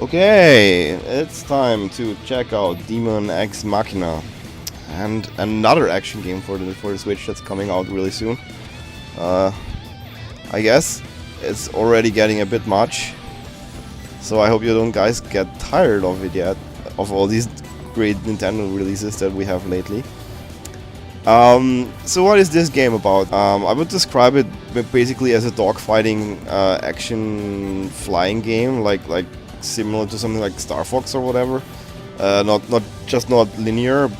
Okay, it's time to check out Daemon X Machina, and another action game for the Switch that's coming out really soon. I guess it's already getting a bit much, so I hope you don't guys get tired of it yet, of all these great Nintendo releases that we have lately. So what is this game about? I would describe it basically as a dogfighting action flying game, like similar to something like Star Fox or whatever. Not linear,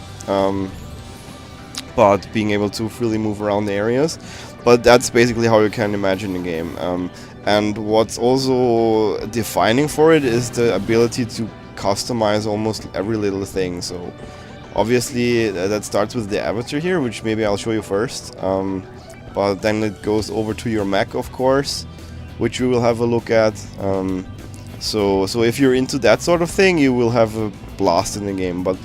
but being able to freely move around the areas. But that's basically how you can imagine the game. And what's also defining for it is the ability to customize almost every little thing. So obviously that starts with the avatar here, which maybe I'll show you first. But then it goes over to your mech, of course, which we will have a look at. So if you're into that sort of thing, you will have a blast in the game. But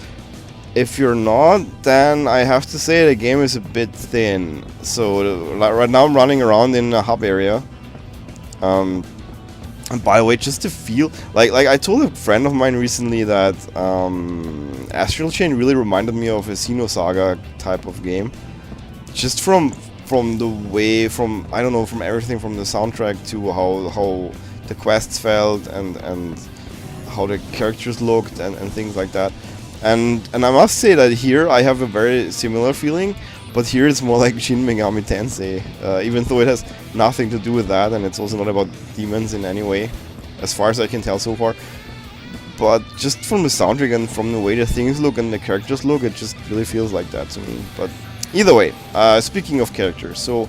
if you're not, then I have to say the game is a bit thin. So right now I'm running around in a hub area. And by the way, just to feel like I told a friend of mine recently that Astral Chain really reminded me of a Xenosaga type of game. Just from the way, from everything, from the soundtrack to how the quests felt and how the characters looked and things like that. And I must say that here I have a very similar feeling, but here it's more like Shin Megami Tensei, even though it has nothing to do with that, and it's also not about demons in any way, as far as I can tell so far. But just from the soundtrack and from the way the things look and the characters look, it just really feels like that to me. But either way, speaking of characters, so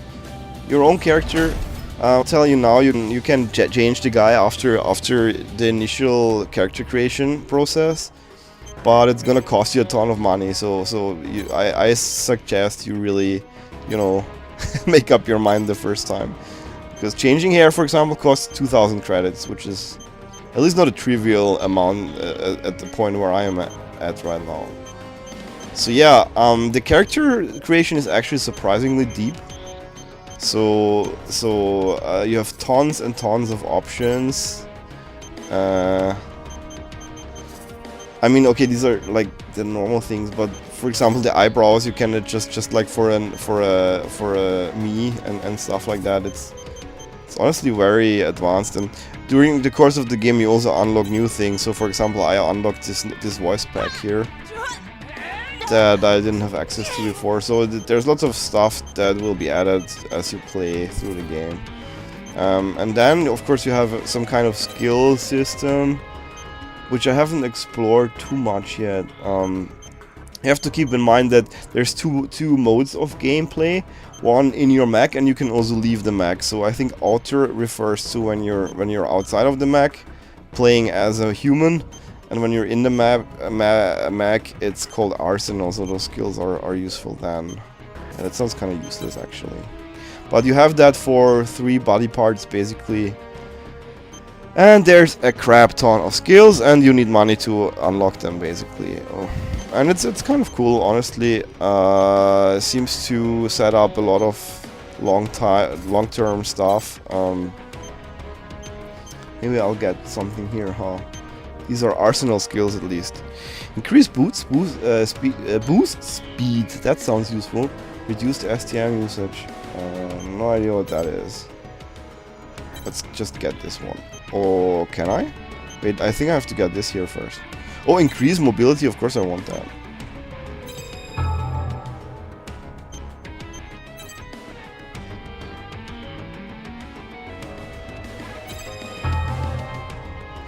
your own character, I'll tell you now, you can change the guy after the initial character creation process, but it's gonna cost you a ton of money. So I suggest you really, make up your mind the first time, because changing hair, for example, costs 2,000 credits, which is at least not a trivial amount at the point where I am at right now. So yeah, the character creation is actually surprisingly deep. So you have tons and tons of options. I mean, okay, these are like the normal things, but for example, the eyebrows you can adjust just like for a me and stuff like that. It's honestly very advanced, and during the course of the game you also unlock new things. So for example, I unlocked this voice pack here that I didn't have access to before. So there's lots of stuff that will be added as you play through the game. And then of course you have some kind of skill system, which I haven't explored too much yet. You have to keep in mind that there's two modes of gameplay. One in your mech, and you can also leave the mech. So I think outer refers to when you're outside of the mech, playing as a human. And when you're in the mech, it's called arsenal, so those skills are useful then. And it sounds kind of useless actually. But you have that for 3 body parts basically. And there's a crap ton of skills, and you need money to unlock them basically. And it's kind of cool, honestly. Seems to set up a lot of long-term stuff. Maybe I'll get something here, huh? These are arsenal skills at least. Increase boost speed. That sounds useful. Reduced STM usage. No idea what that is. Let's just get this one. Or can I? Wait, I think I have to get this here first. Oh, increase mobility. Of course I want that.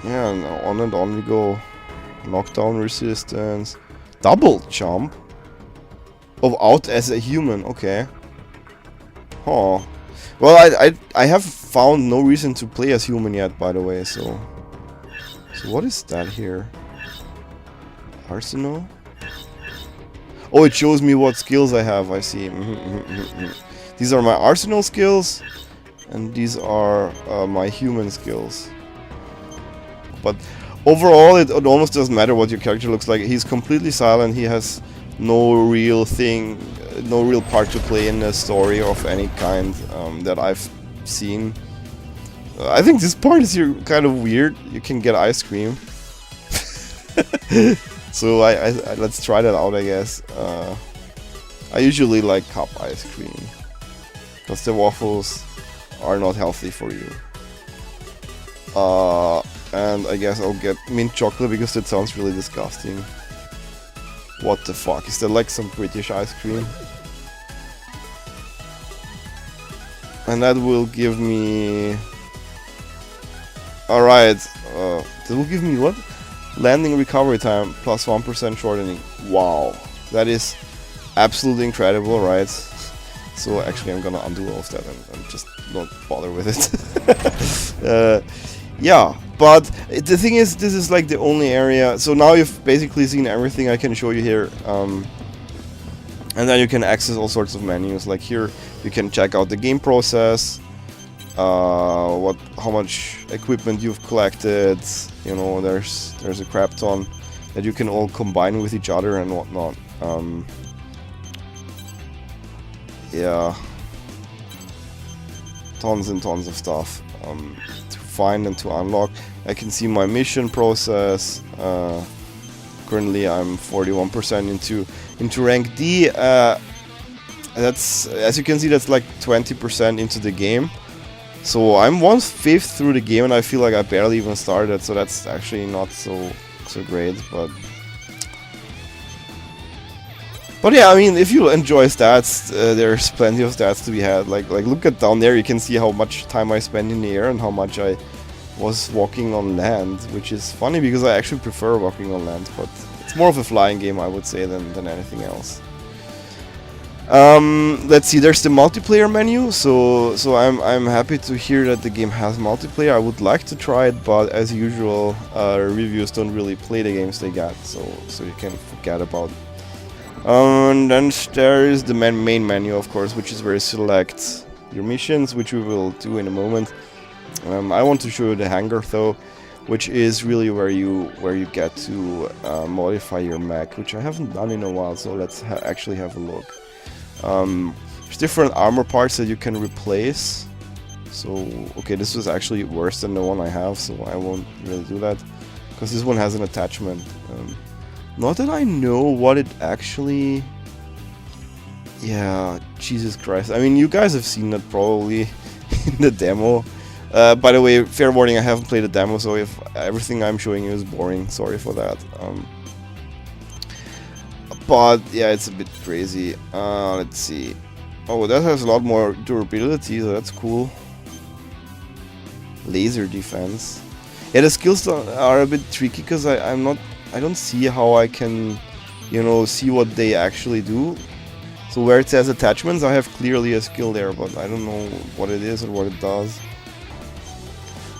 Yeah, and on we go. Knockdown resistance. Double jump? Oh, out as a human. Okay. Huh. Well, I have found no reason to play as human yet, by the way, so what is that here? Arsenal? Oh, it shows me what skills I have, I see. These are my arsenal skills, and these are my human skills. But overall, it almost doesn't matter what your character looks like. He's completely silent, he has no real part to play in a story of any kind that I've seen. I think this part is here kind of weird. You can get ice cream. So let's try that out, I guess. I usually like cup ice cream because the waffles are not healthy for you. And I guess I'll get mint chocolate because that sounds really disgusting. What the fuck? Is that like some British ice cream? And that will give me... Alright, that will give me what? Landing recovery time plus 1% shortening. Wow, that is absolutely incredible, right? So actually I'm gonna undo all of that and just not bother with it. Yeah, but the thing is, this is like the only area. So now you've basically seen everything I can show you here. And then you can access all sorts of menus. Like here, you can check out the game process, how much equipment you've collected. You know, there's a crap ton that you can all combine with each other and whatnot. Yeah, tons and tons of stuff to find and to unlock. I can see my mission process. Currently, I'm 41% into rank D. That's, as you can see, that's like 20% into the game. So I'm 1/5 through the game, and I feel like I barely even started. So that's actually not so great, But yeah, I mean, if you enjoy stats, there's plenty of stats to be had. Like look at down there, you can see how much time I spend in the air and how much I was walking on land, which is funny because I actually prefer walking on land, but it's more of a flying game, I would say, than anything else. Let's see, there's the multiplayer menu, so I'm happy to hear that the game has multiplayer. I would like to try it, but as usual, reviews don't really play the games they got, so you can forget about it. And then there is the main menu, of course, which is where you select your missions, which we will do in a moment. I want to show you the hangar though, which is really where you get to modify your mech, which I haven't done in a while. So let's actually have a look. There's different armor parts that you can replace. So okay, this was actually worse than the one I have, so I won't really do that because this one has an attachment. Not that I know what it actually... Yeah, Jesus Christ. I mean, you guys have seen that probably in the demo. By the way, fair warning, I haven't played the demo, so if everything I'm showing you is boring, sorry for that. But yeah, it's a bit crazy. Let's see. Oh, that has a lot more durability, so that's cool. Laser defense. Yeah, the skills are a bit tricky because I don't see how I can, you know, see what they actually do. So where it says attachments, I have clearly a skill there, but I don't know what it is or what it does.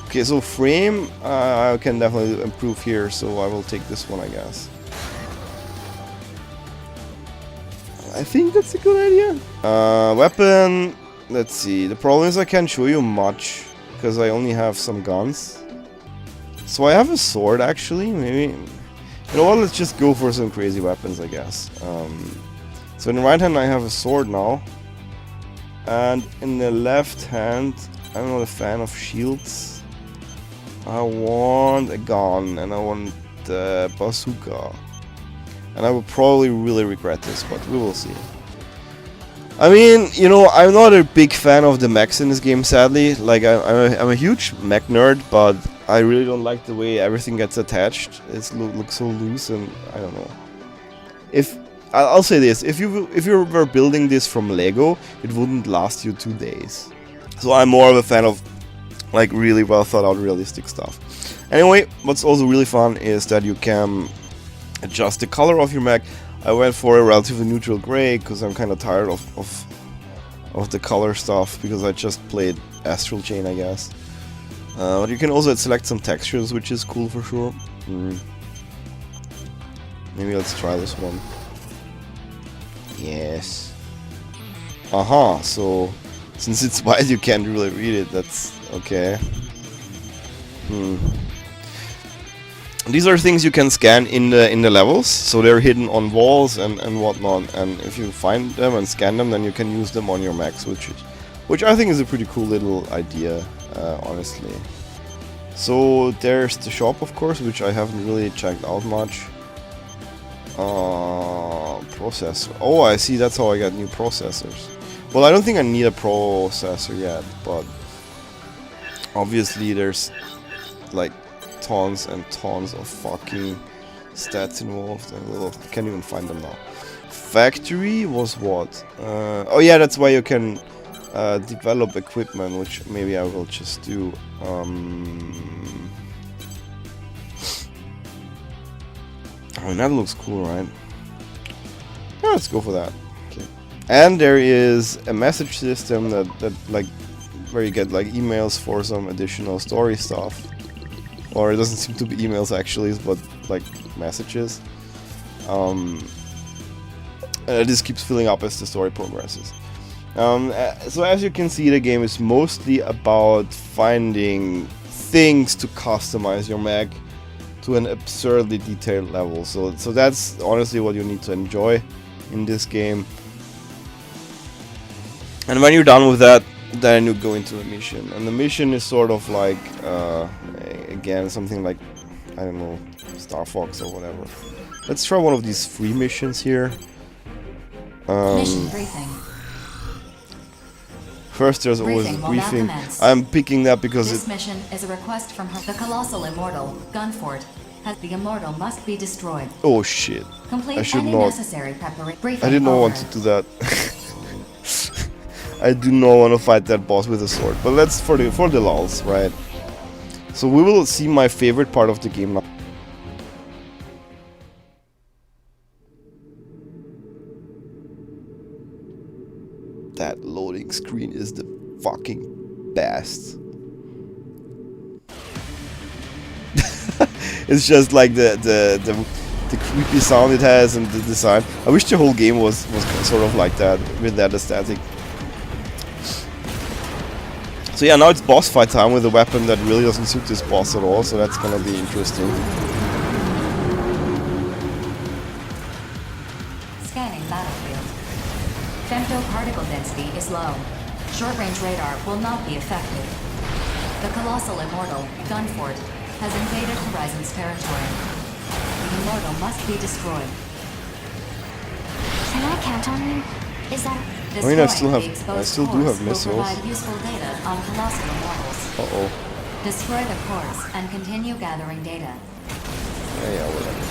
Okay, so frame, I can definitely improve here, so I will take this one, I guess. I think that's a good idea. Weapon, let's see. The problem is I can't show you much, because I only have some guns. So I have a sword, actually, maybe. You know what, let's just go for some crazy weapons, I guess. So in the right hand I have a sword now. And in the left hand, I'm not a fan of shields. I want a gun and I want a bazooka. And I will probably really regret this, but we will see. I mean, you know, I'm not a big fan of the mechs in this game, sadly. Like, I'm a huge mech nerd, but I really don't like the way everything gets attached. It looks so loose, and I don't know. I'll say this: if you were building this from Lego, it wouldn't last you 2 days. So I'm more of a fan of like really well thought out, realistic stuff. Anyway, what's also really fun is that you can adjust the color of your mech. I went for a relatively neutral gray because I'm kind of tired of the color stuff because I just played Astral Chain, I guess. But you can also select some textures, which is cool for sure. Maybe let's try this one. Yes. So since it's white you can't really read it, that's okay. These are things you can scan in the levels, so they're hidden on walls and whatnot, and if you find them and scan them, then you can use them on your mechs, which I think is a pretty cool little idea. honestly. So there's the shop, of course, which I haven't really checked out much. Processor. Oh, I see, that's how I got new processors. Well, I don't think I need a processor yet, but obviously there's like tons and tons of fucking stats involved. I can't even find them now. Factory was what? Oh yeah, that's why you can develop equipment, which maybe I will just do. I mean, that looks cool, right? Yeah, let's go for that. Okay. And there is a message system that like where you get like emails for some additional story stuff. Or it doesn't seem to be emails actually, but like messages. This keeps filling up as the story progresses. So as you can see, the game is mostly about finding things to customize your mech to an absurdly detailed level. So that's honestly what you need to enjoy in this game. And when you're done with that, then you go into a mission. And the mission is sort of like, again, something like, I don't know, Star Fox or whatever. Let's try one of these free missions here. Mission briefing. First, there's always a briefing. I'm picking that because this mission is a request from her. The colossal immortal Gunfort has the immortal must be destroyed. Oh shit! Complete I should any not. necessary preparation. I did not want to do that. I do not want to fight that boss with a sword. But let's for the lulz, right? So we will see my favorite part of the game now. That loading screen is the fucking best. It's just like the creepy sound it has and the design. I wish the whole game was sort of like that, with that aesthetic. So yeah, now it's boss fight time with a weapon that really doesn't suit this boss at all, so that's gonna be interesting. Scanning battlefield. Femtoparticle density is low. Short-range radar will not be effective. The colossal immortal, Gunfort, has invaded Horizon's territory. The immortal must be destroyed. Can I count on you? Is that... I mean, I still do have missiles. Will provide useful data on colossal immortals. Uh-oh. Destroy the cores and continue gathering data. Yeah, whatever.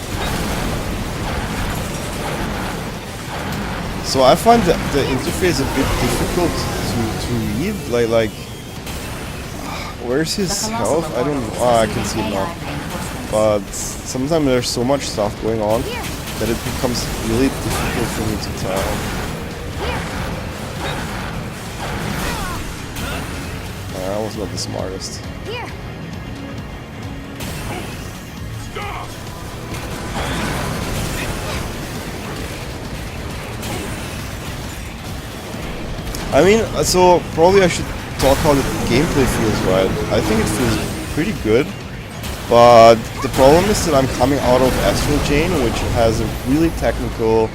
So I find that the interface a bit difficult to read. Like, where's his health? I don't know. Ah, I can see it now. But sometimes there's so much stuff going on that it becomes really difficult for me to tell. That was not the smartest. I mean, so probably I should talk how the gameplay feels, right? I think it feels pretty good, but the problem is that I'm coming out of Astral Chain, which has a really technical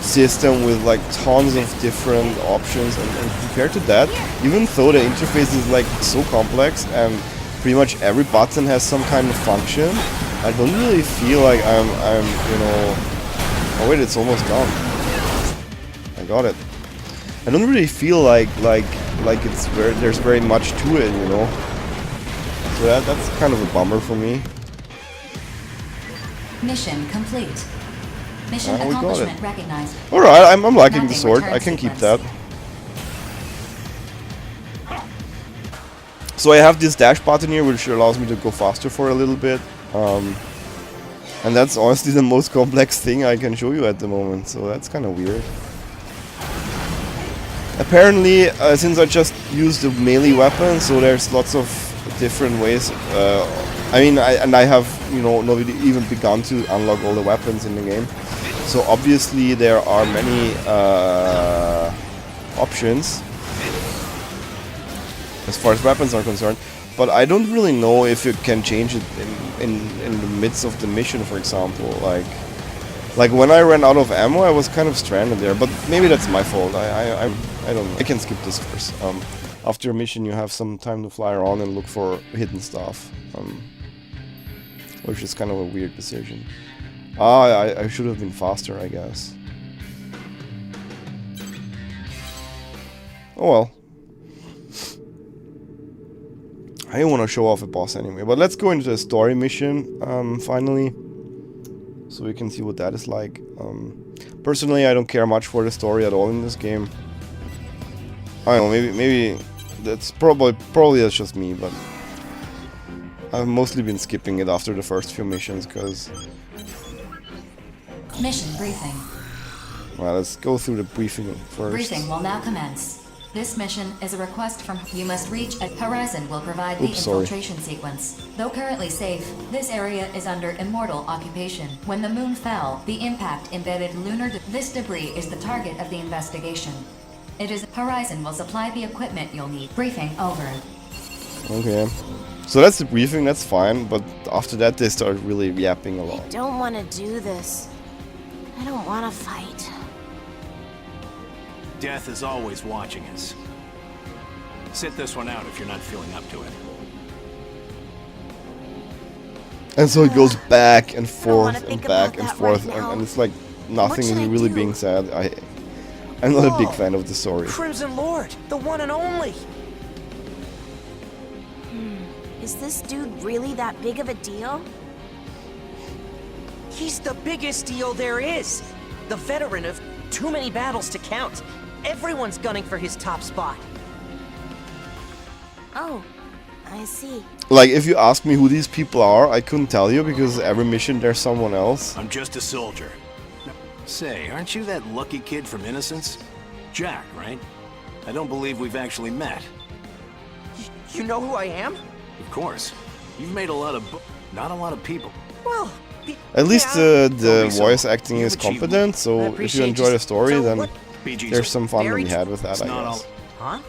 system with like tons of different options, and compared to that, even though the interface is like so complex and pretty much every button has some kind of function, I don't really feel like I'm you know. Oh wait, it's almost done. I got it. I don't really feel like it's there's very much to it, you know. So that's kind of a bummer for me. Mission complete. Mission accomplishment recognized. Alright, I'm liking the sword. I can keep that. So I have this dash button here, which allows me to go faster for a little bit. And that's honestly the most complex thing I can show you at the moment. So that's kind of weird. Apparently, since I just used the melee weapon, so there's lots of different ways. I mean, I have, you know, not even begun to unlock all the weapons in the game. So obviously there are many options as far as weapons are concerned, but I don't really know if you can change it in the midst of the mission, for example. Like when I ran out of ammo, I was kind of stranded there, but maybe that's my fault. I don't know. I can skip this first. after a mission you have some time to fly around and look for hidden stuff, which is kind of a weird decision. I should have been faster, I guess. Oh well. I didn't want to show off a boss anyway, but let's go into the story mission finally, so we can see what that is like. Personally, I don't care much for the story at all in this game. I don't know, maybe that's probably that's just me, but I've mostly been skipping it after the first few missions because. Mission briefing. Well, let's go through the briefing first. Briefing will now commence. This mission is a request from you must reach a Horizon will provide the infiltration sequence. Though currently safe, this area is under immortal occupation. When the moon fell, the impact embedded this debris is the target of the investigation. It is Horizon will supply the equipment you'll need. Briefing over. Okay. So that's the briefing, that's fine, but after that they start really yapping a lot. I don't want to do this. I don't want to fight. Death is always watching us. Sit this one out if you're not feeling up to it. And so it goes back and forth and back and forth, and it's like nothing is really being said. I'm not a big fan of the story. Crimson Lord, the one and only. Is this dude really that big of a deal? He's the biggest deal there is. The veteran of too many battles to count. Everyone's gunning for his top spot. Oh, I see. Like, if you ask me who these people are, I couldn't tell you because every mission there's someone else. I'm just a soldier. Say, aren't you that lucky kid from Innocence? Jack, right? I don't believe we've actually met. You know who I am? Of course. You've made a lot of not a lot of people. Well, at least yeah. the voice acting is competent, so if you enjoy the story, then there's some fun to be had with that, I guess. Huh?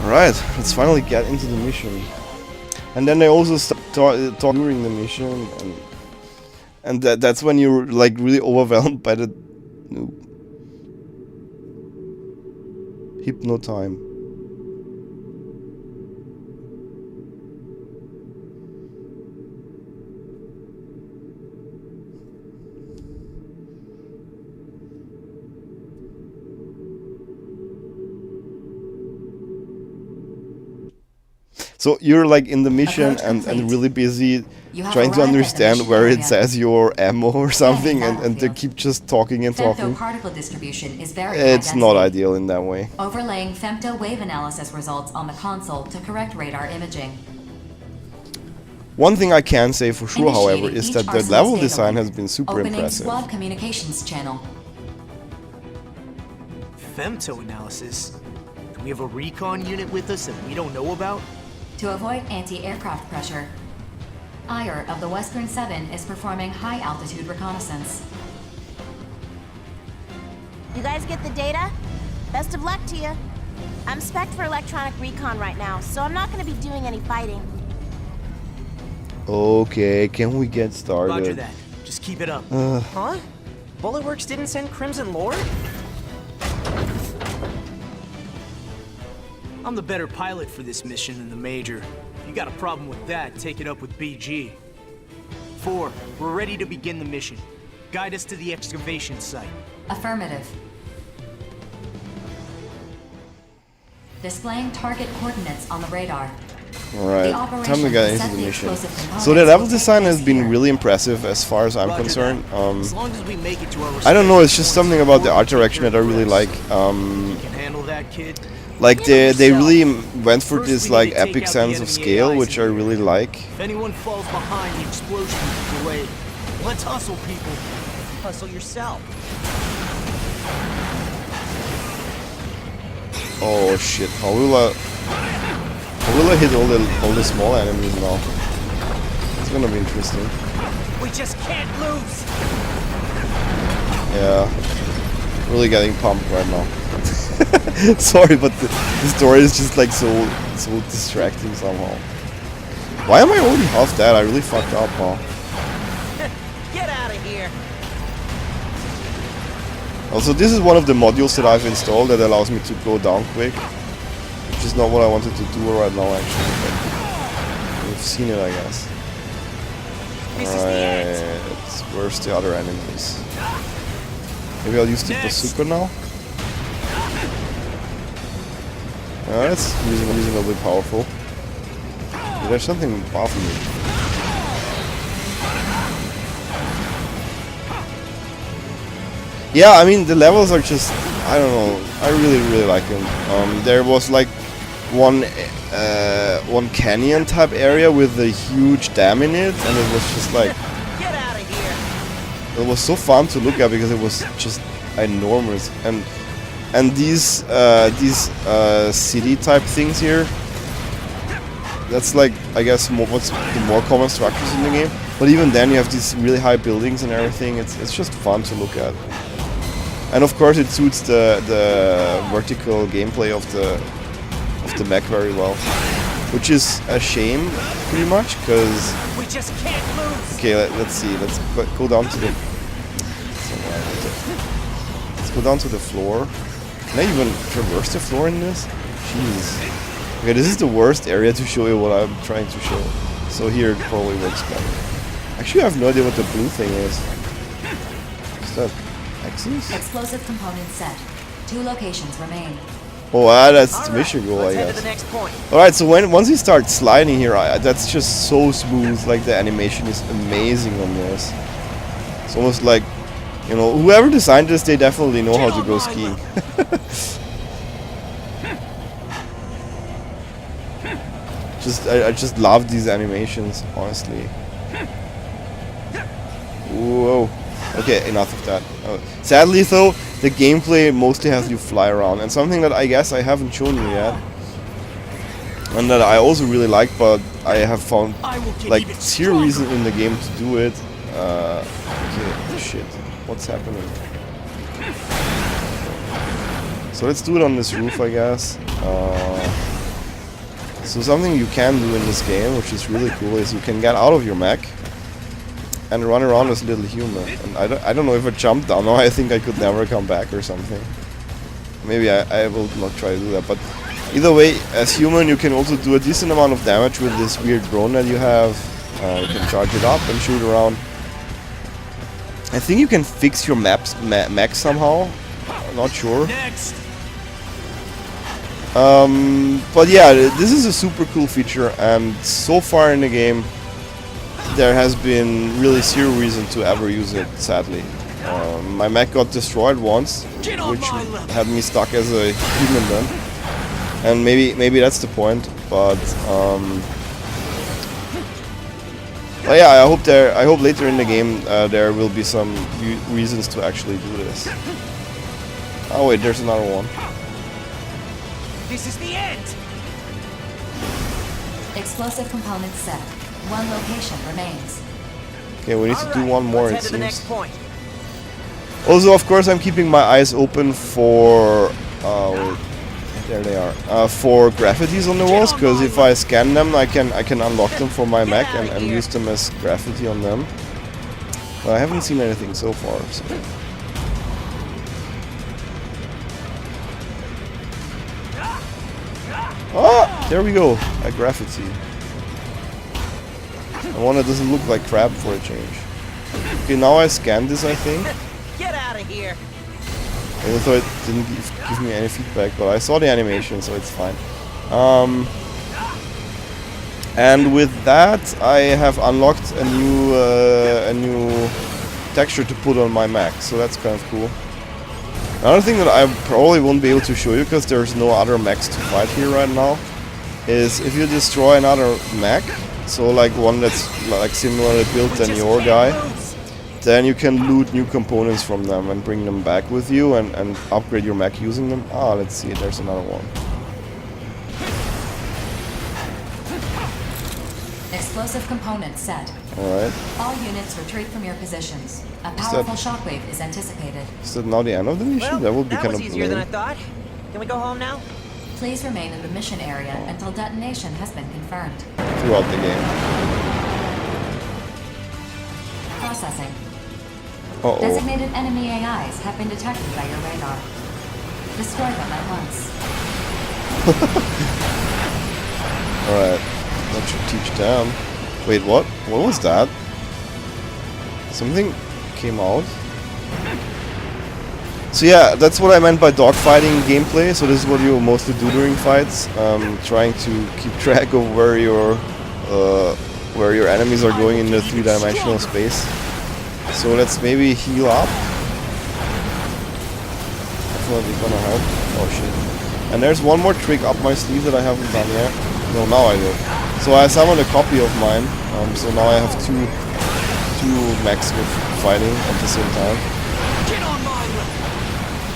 Alright, let's finally get into the mission. And then they also talk during the mission, and that's when you're like really overwhelmed by the hypno time. So you're like in the mission and really busy trying to understand where it says your ammo or something, and they keep just talking and talking. Femto-particle distribution is very It's not ideal in that way. Overlaying femto wave analysis results on the console to correct radar imaging. One thing I can say for sure, however, is that the level design has been super Opening impressive. squad communications channel. Femto analysis? Do we have a recon unit with us that we don't know about? To avoid anti-aircraft pressure, IR of the Western 7 is performing high-altitude reconnaissance. You guys get the data? Best of luck to you. I'm spec'd for electronic recon right now, so I'm not going to be doing any fighting. Okay, can we get started? Roger that. Just keep it up. Huh? Bulletworks didn't send Crimson Lord? I'm the better pilot for this mission than the Major. If you got a problem with that, take it up with BG. 4, we're ready to begin the mission. Guide us to the excavation site. Affirmative. Displaying target coordinates on the radar. Alright, time to get into the mission. So the level design has been really impressive as far as I'm concerned. As long as we make it to our I don't know, it's just something about the art direction that I really like. can handle that, kid. Like they really went for this like epic sense of scale, which I really like. If anyone falls behind, the explosion will be delayed. Let's hustle, people. Hustle yourself. Oh shit! How will I hit all the small enemies now? It's gonna be interesting. We just can't lose. Yeah, really getting pumped right now. Sorry, but the story is just like so distracting somehow. Why am I already half dead? I really fucked up, huh? Get out of here. Also, this is one of the modules that I've installed that allows me to go down quick, which is not what I wanted to do right now actually, but we've seen it, I guess. Alright, where's the other enemies? Maybe I'll use the bazooka now? That's reasonably powerful. There's something above me. Yeah, I mean the levels are just, I don't know, I really like them. There was like one canyon type area with a huge dam in it, and it was just like, Get out of here! it was so fun to look at because it was just enormous. And these city type things here, that's like, I guess, what's the more common structures in the game. But even then you have these really high buildings and everything. It's just fun to look at. And of course it suits the vertical gameplay of the mech very well. Which is a shame, pretty much, because... We just can't lose! Okay, let's see. Let's go down to the... Let's go down to the floor. Can I even traverse the floor in this? Jeez. Okay, this is the worst area to show you what I'm trying to show. So here it probably works better. Actually, I have no idea what the blue thing is. Is that X's? Explosive component set. 2 locations remain. Oh, that's the mission goal, I Let's head to guess. the next point. Alright, so once you start sliding here, that's just so smooth. Like, the animation is amazing on this. It's almost like, you know, whoever designed this, they definitely know how to go skiing. I just love these animations, honestly. Whoa. Okay, enough of that. Sadly though, the gameplay mostly has you fly around, and something that I guess I haven't shown you yet, and that I also really like, but I have found like zero reason in the game to do it. Okay, shit. What's happening? So let's do it on this roof, I guess. So something you can do in this game, which is really cool, is you can get out of your mech and run around as a little human. And I don't know if I jumped down now, I think I could never come back or something. Maybe I will not try to do that, but either way, as human you can also do a decent amount of damage with this weird drone that you have. You can charge it up and shoot around. I think you can fix your mech somehow. I'm not sure. Next. But yeah, this is a super cool feature, and so far in the game there has been really zero reason to ever use it, sadly. My mech got destroyed once, which had me stuck as a human then. And maybe that's the point, but yeah, I hope later in the game there will be some reasons to actually do this. Oh wait, there's another one. This is the end! Explosive components set. 1 location remains. Okay, we need to do one more, it Let's head to the next seems. point. Also, of course, I'm keeping my eyes open for... wait, there they are. For graffitis on the walls, because if I scan them, I can unlock them for my mech and use them as graffiti on them. But I haven't seen anything so far, so... Ah! There we go! A graffiti. And one that doesn't look like crab for a change. Okay, now I scanned this, I think. Get out of here! Even though it didn't give me any feedback, but I saw the animation, so it's fine. And with that, I have unlocked a new texture to put on my mech, so that's kind of cool. Another thing that I probably won't be able to show you, because there's no other mechs to fight here right now, is if you destroy another mech, so like one that's like similarly built than your guy, then you can loot new components from them and bring them back with you and upgrade your mech using them. Ah, let's see, there's another one. Explosive component set. Alright. All units retreat from your positions. A powerful shockwave is anticipated. Is that now the end of the mission? Well, That would be that kind was of easier than I lame. thought. Can we go home now? Please remain in the mission area until detonation has been confirmed. Throughout the game. Processing. Uh-oh. Designated enemy AIs have been detected by your radar. Destroy them at once. Alright, that should teach them. Wait, what? What was that? Something came out? So yeah, that's what I meant by dogfighting gameplay. So this is what you mostly do during fights. Trying to keep track of where your enemies are going in the three-dimensional space. So let's maybe heal up. Definitely gonna help. Oh shit. And there's one more trick up my sleeve that I haven't done yet. No, now I do. So I summoned a copy of mine. So now I have two mechs with fighting at the same time.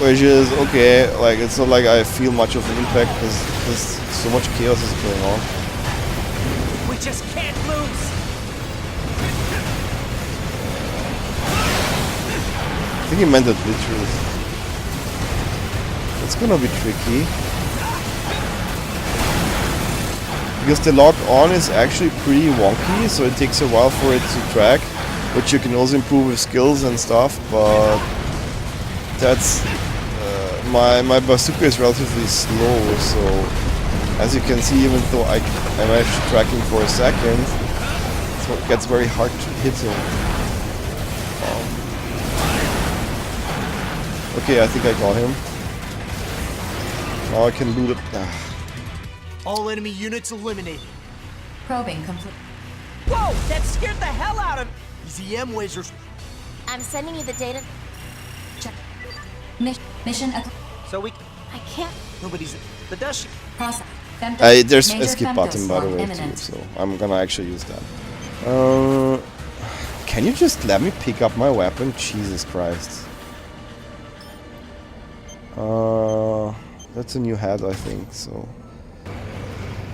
Which is okay. Like it's not like I feel much of an impact because so much chaos is going on. We just can't lose. I think he meant it literally. It's gonna be tricky. Because the lock on is actually pretty wonky, so it takes a while for it to track, which you can also improve with skills and stuff, but that's... my bazooka is relatively slow, so as you can see, even though I managed to track him for a second, it gets very hard to hit him. Okay, I think I got him. Now I can loot it. All enemy units eliminated. Probing complete. Whoa, that scared the hell out of me. These EM lasers. I'm sending you the data. Check. Mission So we... I can't. Nobody's... The dust... process. There's Major escape femto button by the swarm way imminent. too, so I'm gonna actually use that. Can you just let me pick up my weapon? Jesus Christ. That's a new head, I think, so...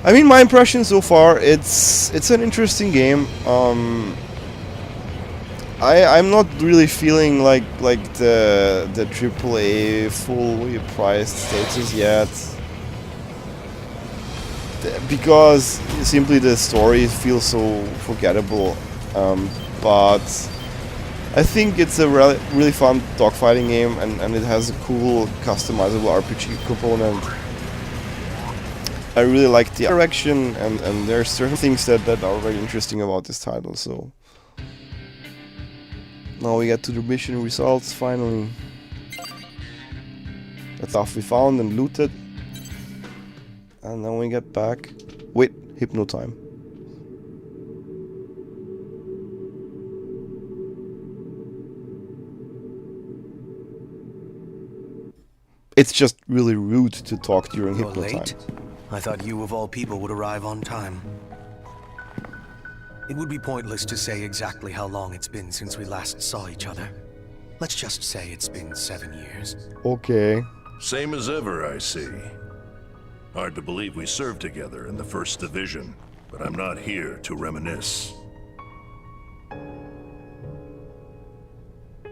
I mean, my impression so far, it's an interesting game. I'm not really feeling like the AAA full priced status yet, because simply the story feels so forgettable. But I think it's a really fun dogfighting game, and it has a cool customizable RPG component. I really like the direction, and there's certain things that are very interesting about this title, so... Now we get to the mission results, finally. That's stuff we found and looted. And then we get back... Wait, hypno time. It's just really rude to talk during You're hypno time. late? I thought you of all people would arrive on time. It would be pointless to say exactly how long it's been since we last saw each other. Let's just say it's been 7 years. Okay. Same as ever, I see. Hard to believe we served together in the 1st Division, but I'm not here to reminisce.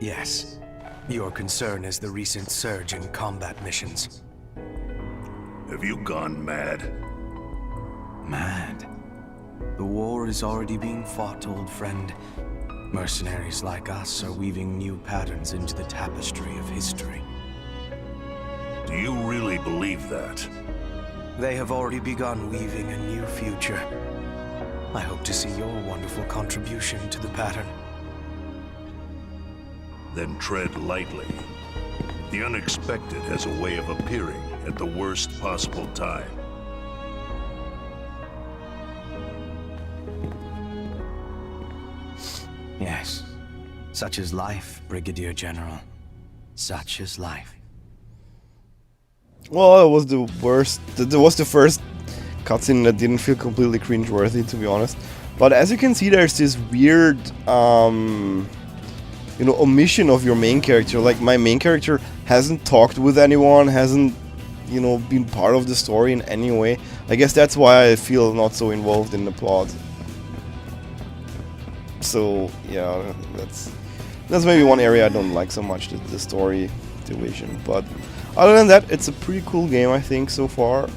Yes. Your concern is the recent surge in combat missions. Have you gone mad? Mad? The war is already being fought, old friend. Mercenaries like us are weaving new patterns into the tapestry of history. Do you really believe that? They have already begun weaving a new future. I hope to see your wonderful contribution to the pattern. Then tread lightly. The unexpected has a way of appearing at the worst possible time. Yes. Such is life, Brigadier General. Such is life. Well, it was the worst. That was the first cutscene that didn't feel completely cringeworthy, to be honest. But as you can see, there's this weird, you know, omission of your main character. Like, my main character hasn't talked with anyone, hasn't, you know, been part of the story in any way. I guess that's why I feel not so involved in the plot. So yeah, that's maybe one area I don't like so much, the story division. But other than that, it's a pretty cool game, I think, so far.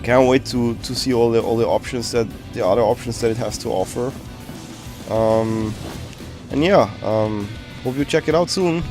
Can't wait to see all the options, that the other options that it has to offer. And yeah, hope you check it out soon.